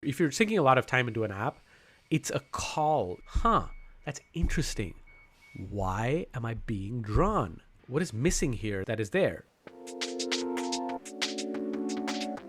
if you're sinking a lot of time into an app, it's a call. Huh, that's interesting. Why am I being drawn? What is missing here that is there?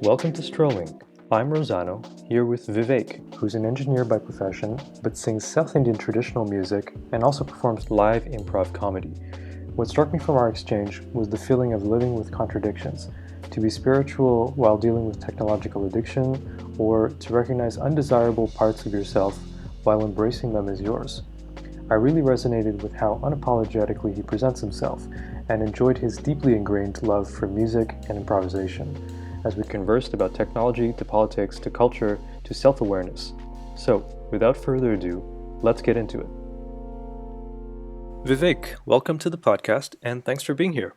Welcome to Strolling. I'm Rosano, here with Vivek, who's an engineer by profession, but sings South Indian traditional music and also performs live improv comedy. What struck me from our exchange was the feeling of living with contradictions, to be spiritual while dealing with technological addiction, or to recognize undesirable parts of yourself while embracing them as yours. I really resonated with how unapologetically he presents himself, and enjoyed his deeply ingrained love for music and improvisation, as we conversed about technology to politics to culture to self-awareness. So, without further ado, let's get into it. Vivek, welcome to the podcast, and thanks for being here.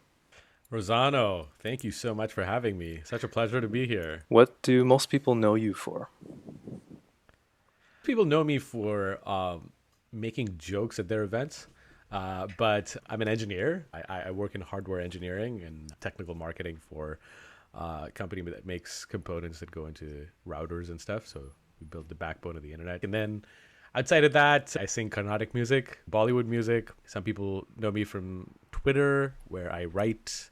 Rosano, thank you so much for having me. Such a pleasure to be here. What do most people know you for? People know me for making jokes at their events, but I'm an engineer. I work in hardware engineering and technical marketing for a company that makes components that go into routers and stuff. So we build the backbone of the internet. And then outside of that, I sing Carnatic music, Bollywood music. Some people know me from Twitter, where I write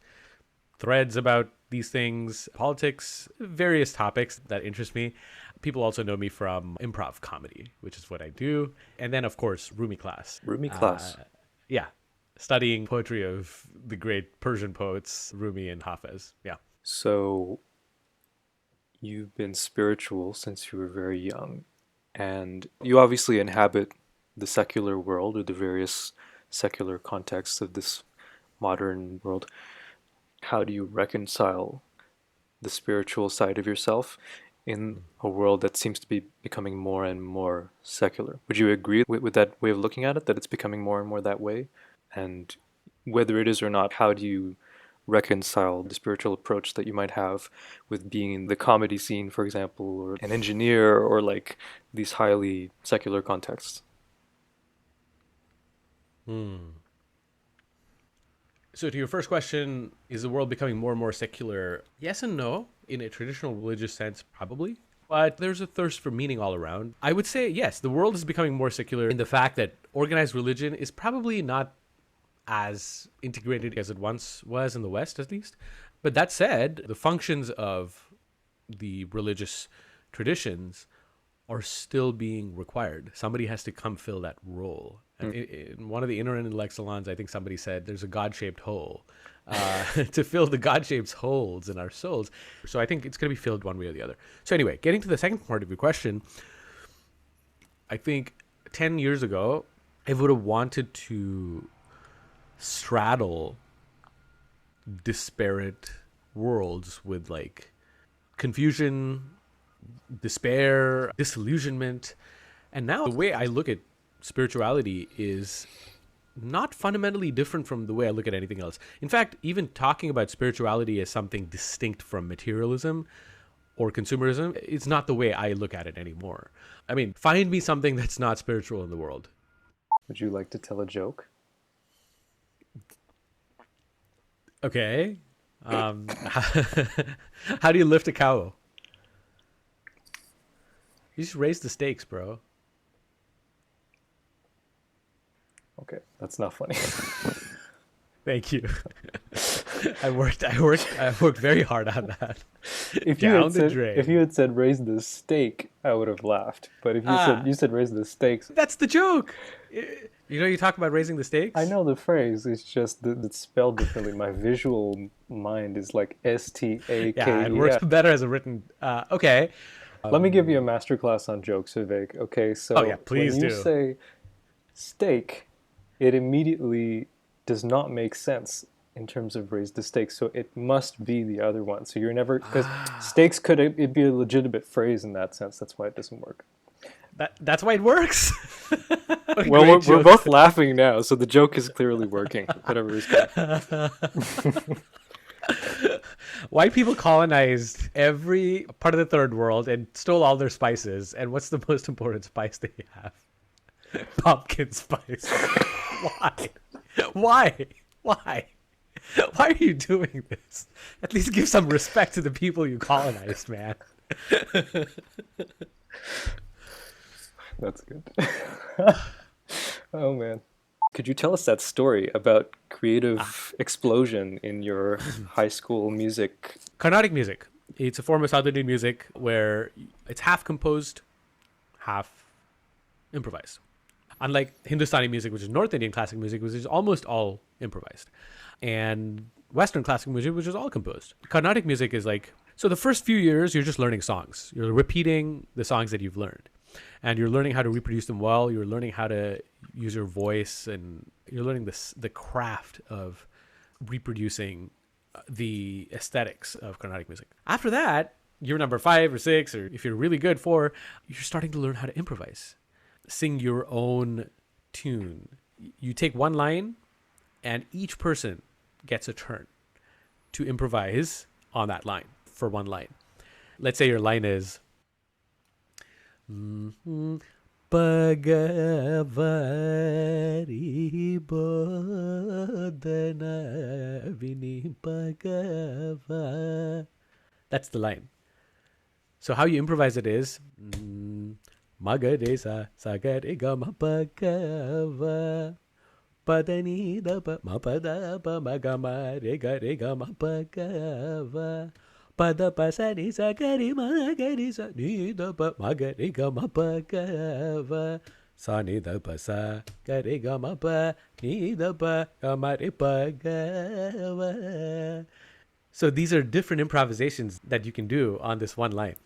threads about these things, politics, various topics that interest me. People also know me from improv comedy, which is what I do. And then, of course, Rumi class. Rumi class. Yeah. Studying poetry of the great Persian poets, Rumi and Hafez. Yeah. So, you've been spiritual since you were very young, and you obviously inhabit the secular world or the various secular contexts of this modern world. How do you reconcile the spiritual side of yourself in a world that seems to be becoming more and more secular? Would you agree with that way of looking at it, that it's becoming more and more that way? And whether it is or not, how do you reconcile the spiritual approach that you might have with being in the comedy scene, for example, or an engineer, or like these highly secular contexts? So to your first question, is the world becoming more and more secular? Yes and no. In a traditional religious sense, probably. But there's a thirst for meaning all around. I would say, yes, the world is becoming more secular in the fact that organized religion is probably not as integrated as it once was in the West, at least. But that said, the functions of the religious traditions are still being required. Somebody has to come fill that role. In one of the internet lexicons, I think somebody said there's a God-shaped hole to fill the God-shaped holes in our souls. So I think it's going to be filled one way or the other. So anyway, getting to the second part of your question, I think 10 years ago, I would have wanted to straddle disparate worlds with like confusion, despair, disillusionment. And now the way I look at spirituality is not fundamentally different from the way I look at anything else. In fact, even talking about spirituality as something distinct from materialism or consumerism, it's not the way I look at it anymore. I mean, find me something that's not spiritual in the world. Would you like to tell a joke? Okay. How do you lift a cow? You just raise the stakes, bro. Okay, that's not funny. Thank you. I worked very hard on that. If you had said raise the stake, I would have laughed. But if you said raise the stakes, that's the joke. You know, you talk about raising the stakes. I know the phrase. It's just that it's spelled differently. My visual mind is like STAKE. Yeah, it works better as a written. Okay. Let me give you a masterclass on jokes, Vivek. Okay, so please when you do. say steak, it immediately does not make sense in terms of raise the stakes. So it must be the other one. So you're never, because stakes it'd be a legitimate phrase in that sense. That's why it doesn't work. That's why it works. Well, we're both laughing now, so the joke is clearly working. Whatever is good. White people colonized every part of the third world and stole all their spices. And what's the most important spice they have? Pumpkin spice. Why? Why? Why? Why are you doing this? At least give some respect to the people you colonized, man. That's good. Oh man. Could you tell us that story about creative explosion in your high school music? Carnatic music. It's a form of South Indian music where it's half composed, half improvised. Unlike Hindustani music, which is North Indian classic music, which is almost all improvised, and Western classical music, which is all composed. Carnatic music is like, so the first few years, you're just learning songs. You're repeating the songs that you've learned. And you're learning how to reproduce them well. You're learning how to use your voice, and you're learning the craft of reproducing the aesthetics of Carnatic music. After that, you're number 5 or 6, or if you're really good, 4, you're starting to learn how to improvise. Sing your own tune. You take one line, and each person gets a turn to improvise on that line for one line. Let's say your line is Pagavari bodana vini pagava. That's the line. So how you improvise it is Magadesa sagarigama pagava padani dapa mapada magama rega rega mapagava pada pasani sagari magari sa ni dapa magari gama pagava sa ni dapa sa gari gama pa ni dapa gamari pagava. So these are different improvisations that you can do on this one line.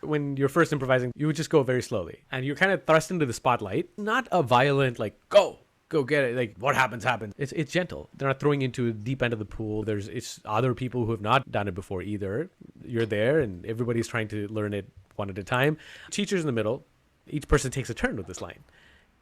When you're first improvising, you would just go very slowly, and you're kind of thrust into the spotlight. Not a violent like go get it, like what happens. It's gentle. They're not throwing into a deep end of the pool. It's other people who have not done it before either. You're there, and everybody's trying to learn it one at a time. Teachers in the middle. Each person takes a turn with this line,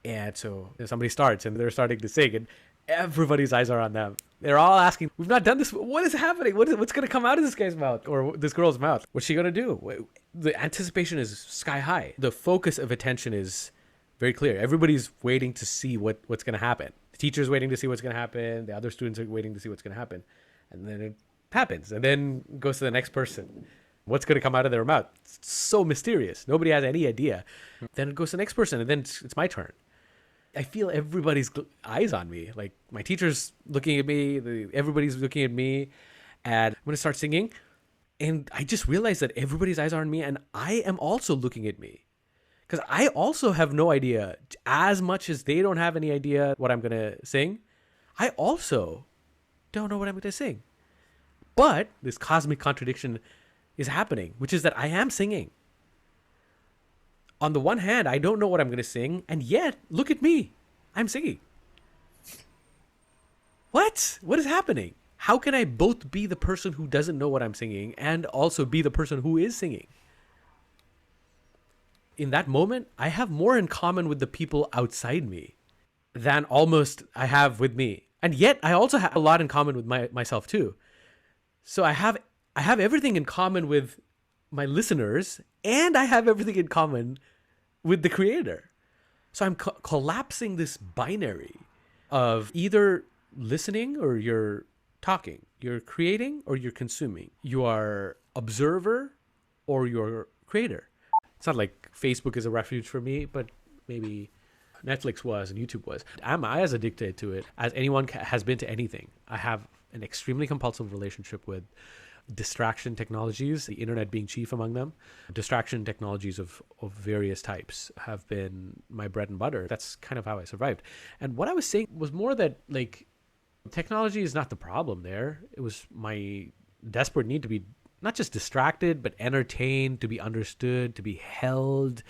and so somebody starts, and they're starting to sing, and everybody's eyes are on them. They're all asking, "We've not done this. What is happening? What's going to come out of this guy's mouth or this girl's mouth? What's she going to do?" The anticipation is sky high. The focus of attention is very clear. Everybody's waiting to see what's going to happen. The teacher's waiting to see what's going to happen. The other students are waiting to see what's going to happen. And then it happens. And then goes to the next person. What's going to come out of their mouth? It's so mysterious. Nobody has any idea. Then it goes to the next person. And then it's my turn. I feel everybody's eyes on me. Like my teacher's looking at me. Everybody's looking at me. And I'm going to start singing. And I just realized that everybody's eyes are on me. And I am also looking at me. Because I also have no idea, as much as they don't have any idea what I'm going to sing, I also don't know what I'm going to sing. But this cosmic contradiction is happening, which is that I am singing. On the one hand, I don't know what I'm going to sing, and yet, look at me. I'm singing. What? What is happening? How can I both be the person who doesn't know what I'm singing and also be the person who is singing? In that moment, I have more in common with the people outside me than almost I have with me. And yet I also have a lot in common with myself too. So I have everything in common with my listeners, and I have everything in common with the creator. So I'm collapsing this binary of either listening or you're talking, you're creating or you're consuming, you are observer or you're creator. It's not like Facebook is a refuge for me, but maybe Netflix was and YouTube was. Am I as addicted to it as anyone has been to anything? I have an extremely compulsive relationship with distraction technologies, the internet being chief among them. Distraction technologies of various types have been my bread and butter. That's kind of how I survived. And what I was saying was more that like technology is not the problem there. It was my desperate need to be not just distracted, but entertained, to be understood, to be held,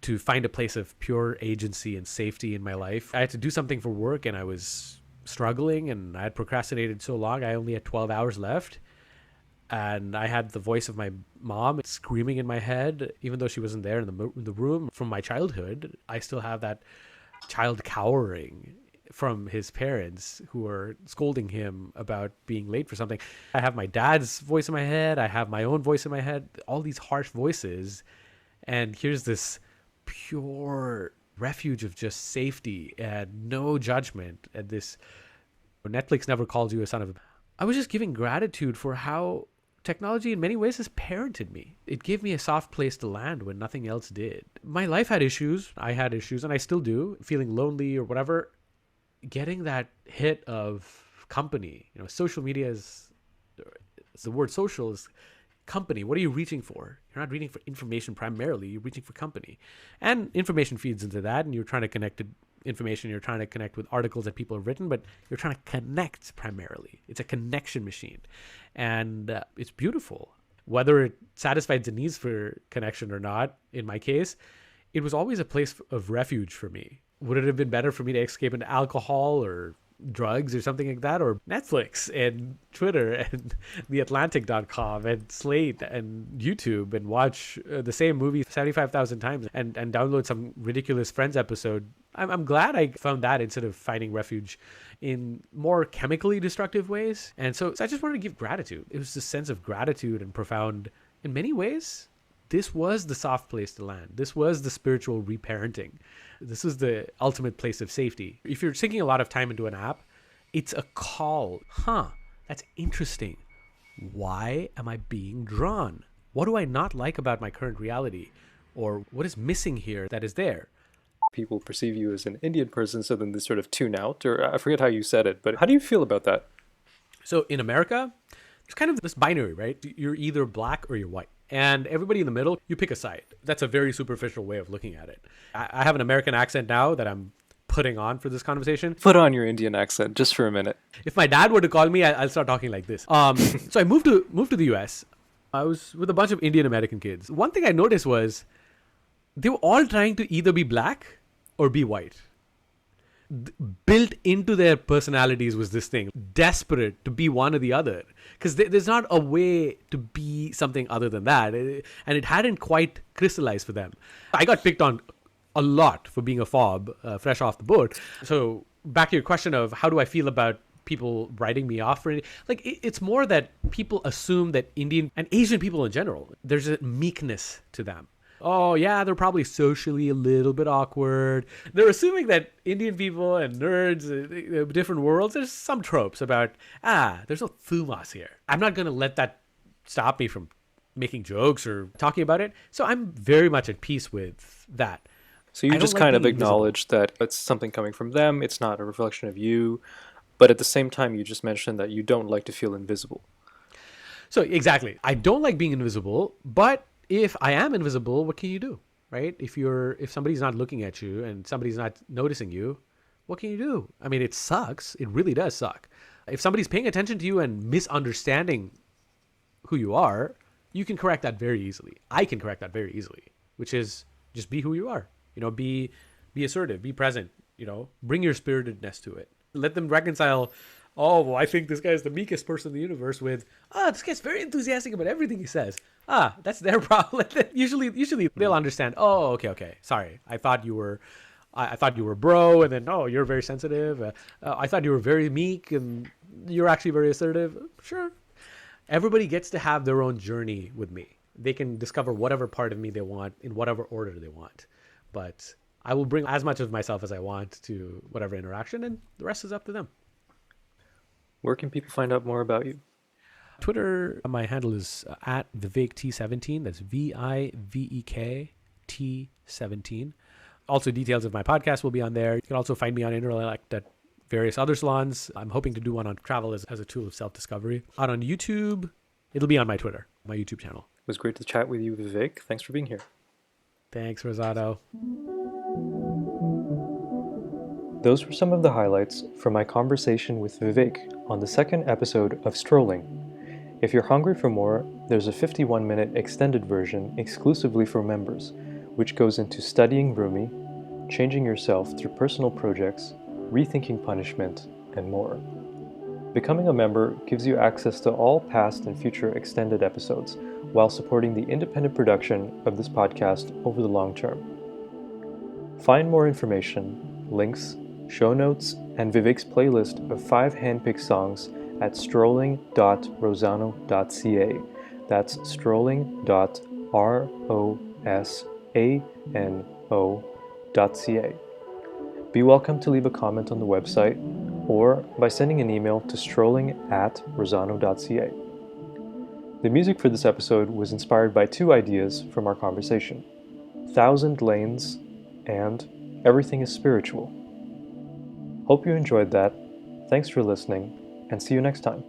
to find a place of pure agency and safety in my life. I had to do something for work, and I was struggling, and I had procrastinated so long. I only had 12 hours left, and I had the voice of my mom screaming in my head, even though she wasn't there in the room. From my childhood, I still have that child cowering from his parents who are scolding him about being late for something. I have my dad's voice in my head. I have my own voice in my head, all these harsh voices. And here's this pure refuge of just safety and no judgment. And this Netflix never calls you a son of a... I was just giving gratitude for how technology in many ways has parented me. It gave me a soft place to land when nothing else did. My life had issues. I had issues, and I still do, feeling lonely or whatever. Getting that hit of company, social media is the word social is company. What are you reaching for? You're not reaching for information primarily. You're reaching for company. And information feeds into that, and you're trying to connect to information. You're trying to connect with articles that people have written, but you're trying to connect primarily. It's a connection machine. And it's beautiful. Whether it satisfied the needs for connection or not, in my case, it was always a place of refuge for me. Would it have been better for me to escape into alcohol or drugs or something like that, or Netflix and Twitter and theatlantic.com and Slate and YouTube and watch the same movie 75,000 times and download some ridiculous Friends episode? I'm glad I found that instead of finding refuge in more chemically destructive ways. And so I just wanted to give gratitude. It was this sense of gratitude and profound, in many ways, this was the soft place to land. This was the spiritual reparenting. This is the ultimate place of safety. If you're sinking a lot of time into an app, it's a call. That's interesting. Why am I being drawn? What do I not like about my current reality? Or what is missing here that is there? People perceive you as an Indian person, so then they sort of tune out, or I forget how you said it, but how do you feel about that? So in America, it's kind of this binary, right? You're either black or you're white. And everybody in the middle, you pick a side. That's a very superficial way of looking at it. I have an American accent now that I'm putting on for this conversation. Put on your Indian accent just for a minute. If my dad were to call me, I'll start talking like this. So I moved to the US. I was with a bunch of Indian American kids. One thing I noticed was they were all trying to either be black or be white. Built into their personalities was this thing, desperate to be one or the other, because there's not a way to be something other than that, and it hadn't quite crystallized for them. I got picked on a lot for being a fob, fresh off the boat. So back to your question of how do I feel about people writing me off for anything, like it's more that people assume that Indian and Asian people in general, there's a meekness to them. Oh, yeah, they're probably socially a little bit awkward. They're assuming that Indian people and nerds, different worlds, there's some tropes about, there's no thumas here. I'm not going to let that stop me from making jokes or talking about it. So I'm very much at peace with that. So you just kind of acknowledge that it's something coming from them. It's not a reflection of you. But at the same time, you just mentioned that you don't like to feel invisible. So exactly. I don't like being invisible, but if I am invisible, what can you do, right? If somebody's not looking at you and somebody's not noticing you, what can you do? I mean, it sucks. It really does suck. If somebody's paying attention to you and misunderstanding who you are, you can correct that very easily. I can correct that very easily, which is just be who you are. Be assertive, be present, bring your spiritedness to it. Let them reconcile, I think this guy's the meekest person in the universe with, this guy's very enthusiastic about everything he says. That's their problem. Usually they'll understand. Oh, okay. Sorry. I thought you were bro, and then, you're very sensitive. I thought you were very meek, and you're actually very assertive. Sure. Everybody gets to have their own journey with me. They can discover whatever part of me they want in whatever order they want. But I will bring as much of myself as I want to whatever interaction, and the rest is up to them. Where can people find out more about you? Twitter, my handle is at VivekT17. That's VIVEKT17. Also, details of my podcast will be on there. You can also find me on Intellect at various other salons. I'm hoping to do one on travel as a tool of self-discovery. Out on YouTube, it'll be on my Twitter, my YouTube channel. It was great to chat with you, Vivek. Thanks for being here. Thanks, Rosado. Those were some of the highlights from my conversation with Vivek on the second episode of Strolling. If you're hungry for more, there's a 51-minute extended version exclusively for members, which goes into studying Rumi, changing yourself through personal projects, rethinking punishment, and more. Becoming a member gives you access to all past and future extended episodes, while supporting the independent production of this podcast over the long term. Find more information, links, show notes, and Vivek's playlist of 5 handpicked songs at strolling.rosano.ca. That's strolling.rosano.ca. Be welcome to leave a comment on the website or by sending an email to strolling@rosano.ca. The music for this episode was inspired by two ideas from our conversation: Thousand Lanes and Everything is Spiritual. Hope you enjoyed that. Thanks for listening, and see you next time.